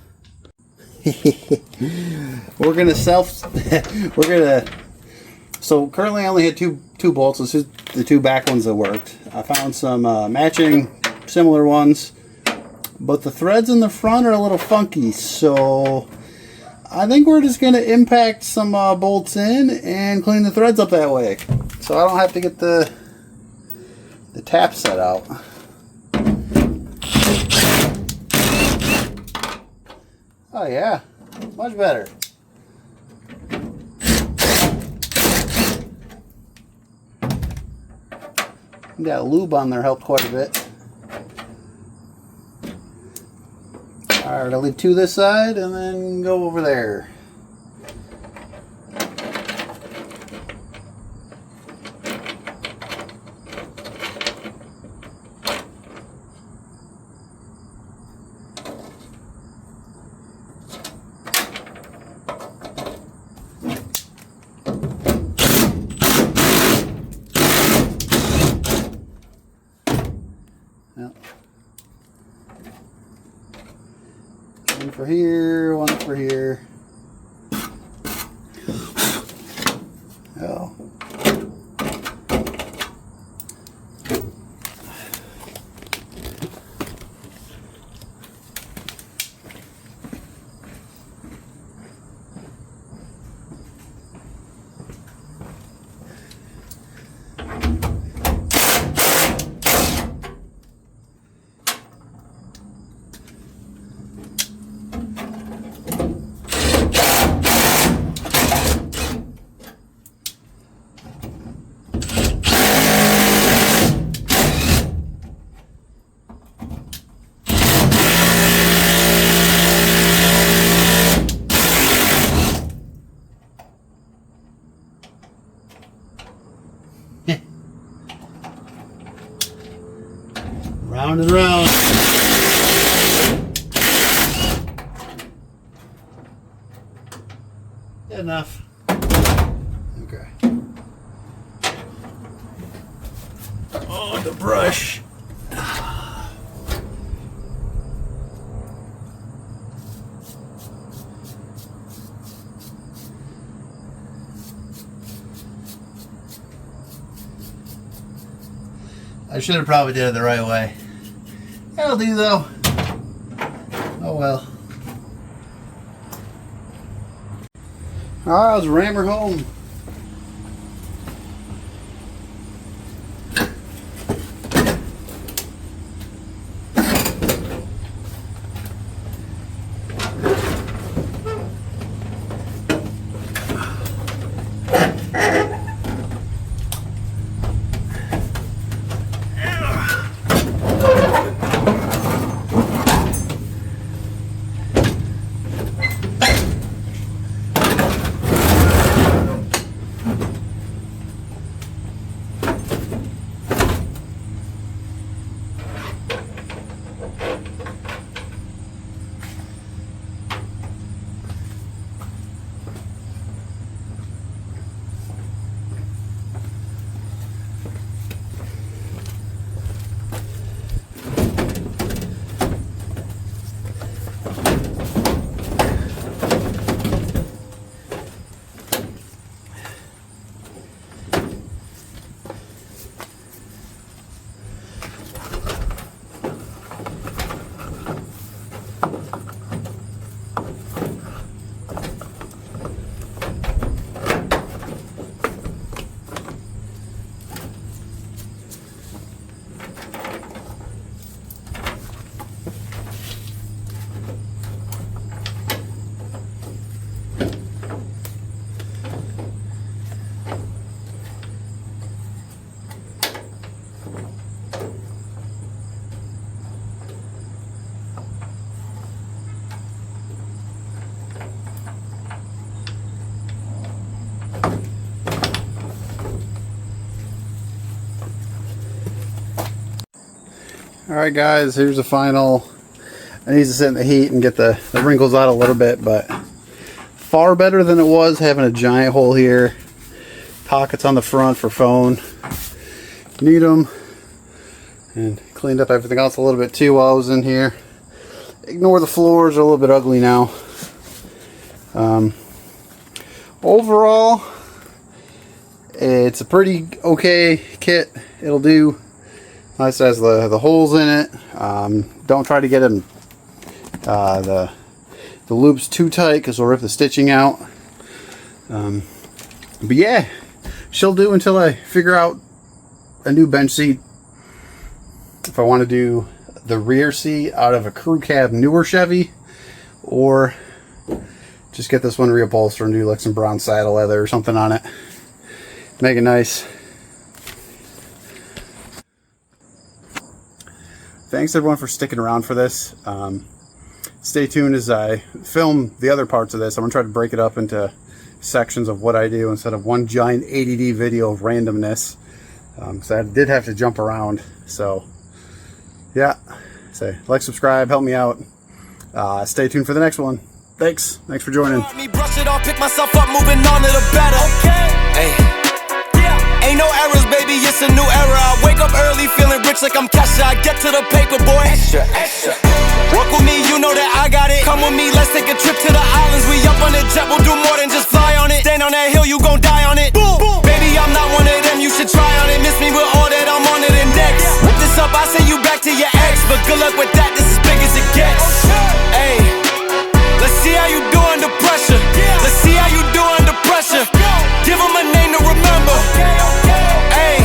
So currently I only had two bolts. This is the two back ones that worked. I found some matching similar ones, but the threads in the front are a little funky, so I think we're just going to impact some bolts in and clean the threads up that way, so I don't have to get the tap set out. Oh yeah, much better. That lube on there helped quite a bit. Alright, I'll leave two this side and then go over there. One for here, one for here. Oh. Round and round. Good enough. Okay. Oh, the brush. I should have probably did it the right way. That'll do though. Oh well. Alright, let's ram her home. Alright guys, here's the final. I need to sit in the heat and get the wrinkles out a little bit, but far better than it was having a giant hole here. Pockets on the front for phone. Need them. And cleaned up everything else a little bit too while I was in here. Ignore the floors, they're a little bit ugly now. Overall, it's a pretty okay kit. It'll do. Nice has the holes in it. Don't try to get them the loops too tight because we'll rip the stitching out. But yeah, she'll do until I figure out a new bench seat. If I want to do the rear seat out of a crew cab newer Chevy, or just get this one reupholstered and do like some brown saddle leather or something on it. Make it nice. Thanks everyone for sticking around for this. Stay tuned as I film the other parts of this. I'm going to try to break it up into sections of what I do instead of one giant ADD video of randomness. So I did have to jump around. So yeah, say like, subscribe, help me out. Stay tuned for the next one. Thanks for joining. Me brush it off, pick myself up, moving on to the better. Hey. Ain't no errors, baby, it's a new era. I wake up early, feeling rich like I'm Kesha. I get to the paper, boy. Extra. Work with me, you know that I got it. Come with me, let's take a trip to the islands. We up on the jet, we'll do more than just fly on it. Stand on that hill, you gon' die on it. Boom. Baby, I'm not one of them, you should try on it. Miss me with all that, I'm on it index. Whip this up, I send you back to your ex. But good luck with that, this is big as it gets. Hey, let's see how you do under pressure. Let's see how you do under pressure. Give them a name to remember. Hey,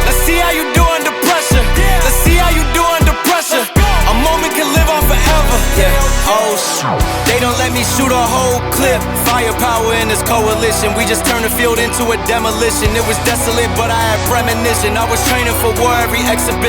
let's see how you do under pressure. Let's see how you do under pressure. A moment can live on forever. Yeah. Oh shoot, they don't let me shoot a whole clip. Firepower in this coalition. We just turned the field into a demolition. It was desolate, but I had premonition. I was training for war every exhibition.